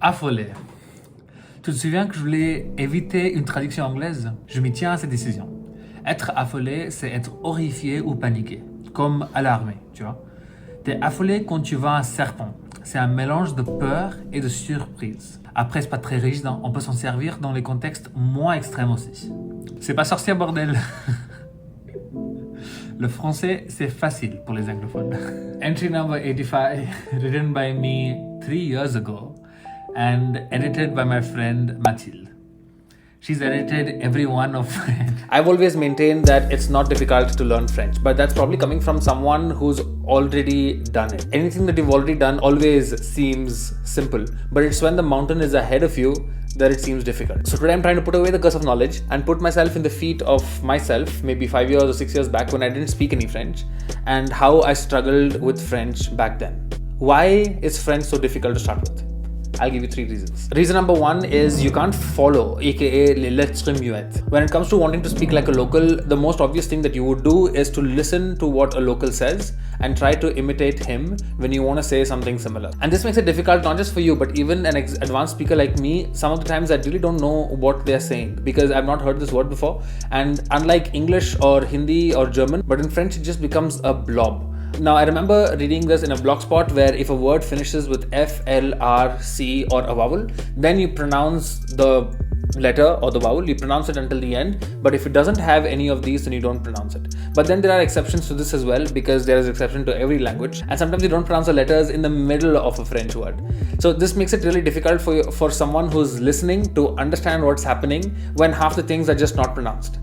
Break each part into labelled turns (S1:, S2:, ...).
S1: Affolé. Tu te souviens que je voulais éviter une traduction anglaise? Je m'y tiens à cette décision. Être affolé, c'est être horrifié ou paniqué, comme à l'armée, tu vois. T'es affolé quand tu vois un serpent. C'est un mélange de peur et de surprise. Après, c'est pas très rigide, hein. On peut s'en servir dans les contextes moins extrêmes aussi. C'est pas sorcier, bordel. Le français, c'est facile pour les anglophones. Entry number 85, written by me 3 years ago and edited by my friend Mathilde. She's edited every one of it.
S2: I've always maintained that it's not difficult to learn French, but that's probably coming from someone who's already done it. Anything that you've already done always seems simple, but it's when the mountain is ahead of you that it seems difficult. So today I'm trying to put away the curse of knowledge and put myself in the feet of myself, maybe 5 years or 6 years back when I didn't speak any French, and how I struggled with French back then. Why is French so difficult to start with? I'll give you 3 reasons. Reason number 1 is you can't follow, aka les lettres muettes. When it comes to wanting to speak like a local, the most obvious thing that you would do is to listen to what a local says and try to imitate him when you want to say something similar. And this makes it difficult not just for you, but even an advanced speaker like me. Some of the times I really don't know what they're saying because I've not heard this word before. And unlike English or Hindi or German, but in French it just becomes a blob. Now, I remember reading this in a blogspot where if a word finishes with F, L, R, C or a vowel, then you pronounce the letter or the vowel, you pronounce it until the end. But if it doesn't have any of these, then you don't pronounce it. But then there are exceptions to this as well, because there is exception to every language. And sometimes you don't pronounce the letters in the middle of a French word. So this makes it really difficult for someone who's listening to understand what's happening when half the things are just not pronounced.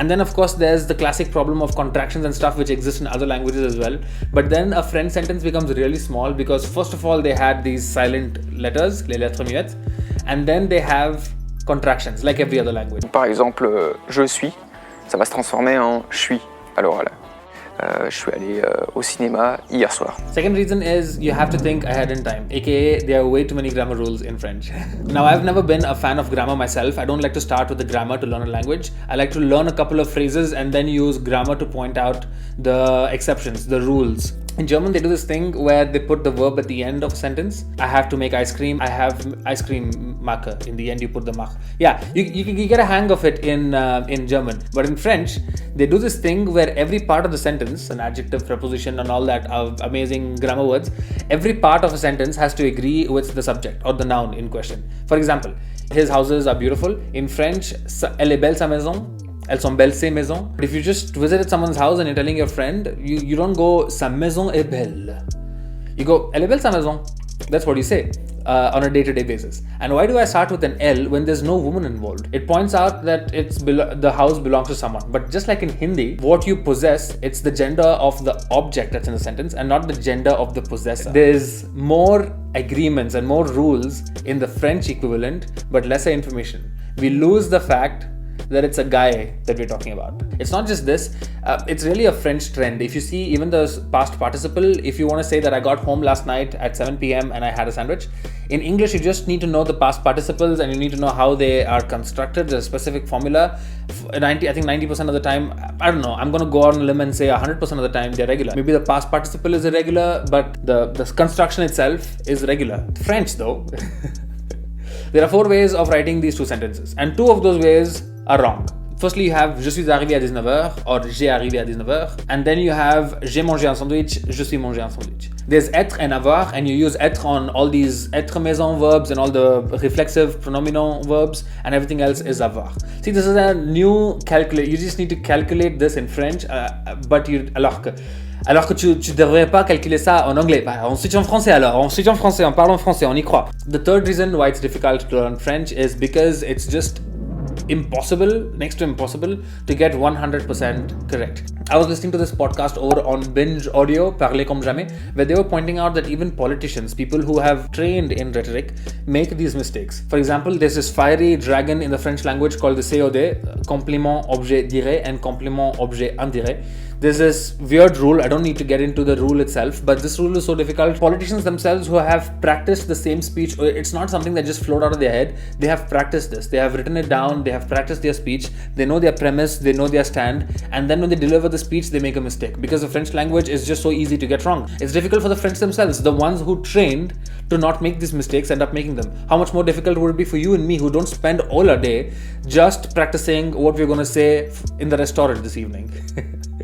S2: And then of course there's the classic problem of contractions and stuff which exist in other languages as well. But then a French sentence becomes really small because first of all they had these silent letters, les lettres muettes, and then they have contractions like every other language.
S3: Par exemple, je suis, ça va se transformer en je suis à l'oral. Je suis allé au cinéma hier soir.
S2: Second reason is you have to think ahead in time, aka there are way too many grammar rules in French. Now, I've never been a fan of grammar myself. I don't like to start with the grammar to learn a language. I like to learn a couple of phrases and then use grammar to point out the exceptions, the rules. In German, they do this thing where they put the verb at the end of a sentence. I have to make ice cream. I have ice cream mache. In the end, you put the mach. Yeah, you get a hang of it in German. But in French, they do this thing where every part of the sentence, an adjective, preposition, and all that amazing grammar words, every part of a sentence has to agree with the subject or the noun in question. For example, his houses are beautiful. In French, elle est belle sa maison. Elles sont belles ces maisons. But if you just visited someone's house and you're telling your friend, you don't go sa maison est belle. You go elle est belle sa maison. That's what you say on a day-to-day basis. And why do I start with an L when there's no woman involved? It points out that the house belongs to someone. But just like in Hindi, what you possess, it's the gender of the object that's in the sentence and not the gender of the possessor. There's more agreements and more rules in the French equivalent, but lesser information. We lose the fact that it's a guy that we're talking about. It's not just this, it's really a French trend. If you see even the past participle, if you want to say that I got home last night at 7 p.m. and I had a sandwich, in English you just need to know the past participles and you need to know how they are constructed. There's a specific formula. I think 90% of the time, I don't know, I'm going to go out on a limb and say 100% of the time they're regular. Maybe the past participle is irregular, but the construction itself is regular. French though, there are 4 ways of writing these 2 sentences, and 2 of those ways are wrong. Firstly, you have je suis arrivé à 19h or j'ai arrivé à 19h, and then you have j'ai mangé un sandwich, je suis mangé un sandwich. There's être and avoir, and you use être on all these être maison verbs and all the reflexive pronominal verbs, and everything else is avoir. See, this is a new calculate. You just need to calculate this in French, but alors que tu devrais pas calculer ça en anglais. On switch en français alors. On switch en français, on parle en français, on y croit. The third reason why it's difficult to learn French is because it's just impossible, next to impossible, to get 100% correct. I was listening to this podcast over on Binge Audio, Parler comme jamais, where they were pointing out that even politicians, people who have trained in rhetoric, make these mistakes. For example, there's this fiery dragon in the French language called the COD, complément objet direct and complément objet indirect. there's this weird rule. I don't need to get into the rule itself, but this rule is so difficult. Politicians themselves who have practiced the same speech, it's not something that just flowed out of their head. They have practiced this. They have written it down. They have practiced their speech. They know their premise. They know their stand. And then when they deliver the speech, they make a mistake because the French language is just so easy to get wrong. It's difficult for the French themselves. The ones who trained to not make these mistakes end up making them. How much more difficult would it be for you and me who don't spend all our day just practicing what we're going to say in the restaurant this evening?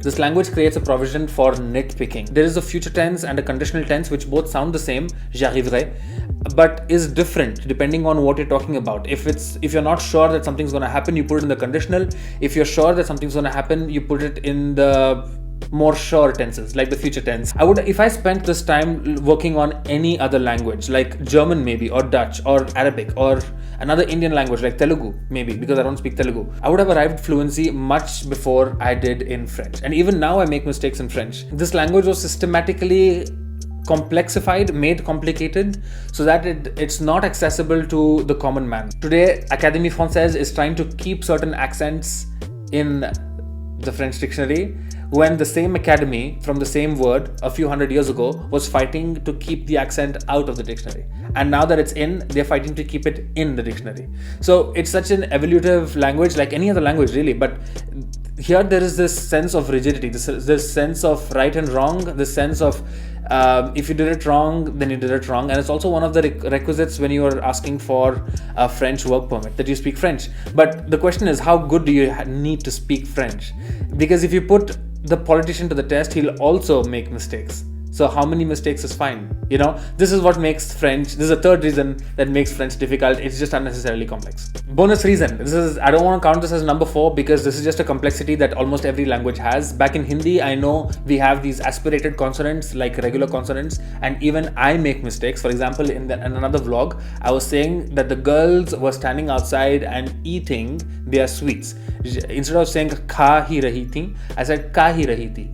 S2: This language creates a provision for nitpicking. There is a future tense and a conditional tense which both sound the same, j'arriverai, but is different depending on what you're talking about. If you're not sure that something's going to happen, you put it in the conditional. If you're sure that something's going to happen, you put it in the more sure tenses, like the future tense. If I spent this time working on any other language, like German maybe, or Dutch, or Arabic, or another Indian language like Telugu maybe, because I don't speak Telugu, I would have arrived fluency much before I did in French. And even now I make mistakes in French. This language was systematically complexified, made complicated, so that it's not accessible to the common man. Today, Académie Française is trying to keep certain accents in the French dictionary, when the same academy from the same word a few hundred years ago was fighting to keep the accent out of the dictionary. And now that it's in, they're fighting to keep it in the dictionary. So it's such an evolutive language, like any other language really, but here there is this sense of rigidity, this sense of right and wrong, this sense of if you did it wrong, then you did it wrong. And it's also one of the requisites when you are asking for a French work permit, that you speak French. But the question is, how good do you need to speak French? Because if you put the politician to the test, he'll also make mistakes. So how many mistakes is fine? You know, this is what makes French, this is a third reason that makes French difficult. It's just unnecessarily complex. Bonus reason, I don't want to count this as number 4 because this is just a complexity that almost every language has. Back in Hindi, I know we have these aspirated consonants like regular consonants, and even I make mistakes. For example, in another vlog, I was saying that the girls were standing outside and eating their sweets. Instead of saying खा ही रही थी, I said का ही रही थी.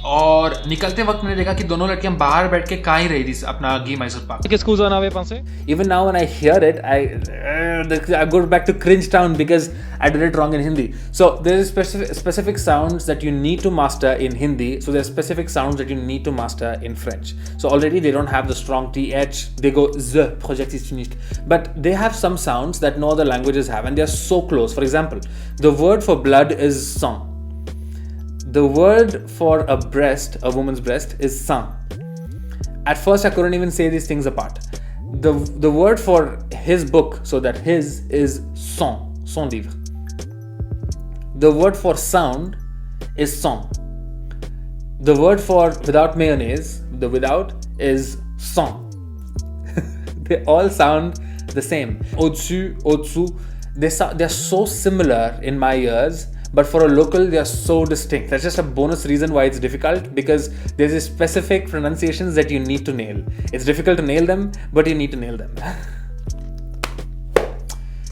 S2: और निकलते वक्त मैंने देखा कि दोनों लड़कियां बाहर बैठ के खा ही रही थी अपना घी Mysore pak. Even now when I hear it, I go back to cringe town because I did it wrong in Hindi. So there is specific sounds that you need to master in Hindi. So there are specific sounds that you need to master in French. So already they don't have the strong TH. They go z, project ist nicht. But they have some sounds that no other languages have, and they are so close. For example, the word for blood is sang. The word for a breast, a woman's breast, is sang. At first, I couldn't even say these things apart. The word for his book, so that his is son livre. The word for sound is son. The word for without mayonnaise, the without, is sans. They all sound the same. Au-dessus, au-dessous, they're so similar in my ears, but for a local, they are so distinct. That's just a bonus reason why it's difficult, because there's a specific pronunciations that you need to nail. It's difficult to nail them, but you need to nail them.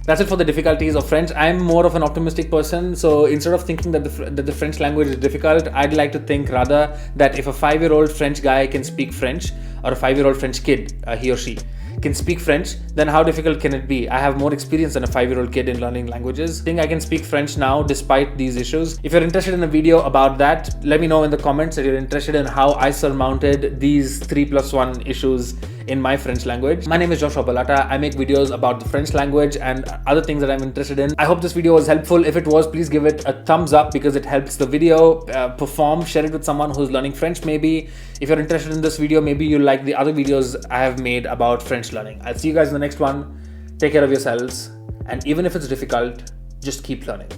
S2: That's it for the difficulties of French. I'm more of an optimistic person, so instead of thinking that the French language is difficult, I'd like to think rather that if a 5-year-old French guy can speak French, or a 5-year-old French kid, he or she, can speak French, then how difficult can it be? I have more experience than a 5-year-old kid in learning languages. I think I can speak French now despite these issues. If you're interested in a video about that, let me know in the comments that you're interested in how I surmounted these 3+1 issues in my French language. My name is Joshua Balata. I make videos about the French language and other things that I'm interested in. I hope this video was helpful. If it was, please give it a thumbs up because it helps the video perform. Share it with someone who's learning French maybe. If you're interested in this video, maybe you'll like the other videos I have made about French learning. I'll see you guys in the next one. Take care of yourselves. And even if it's difficult, just keep learning.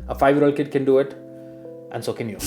S2: A 5-year-old kid can do it, and so can you.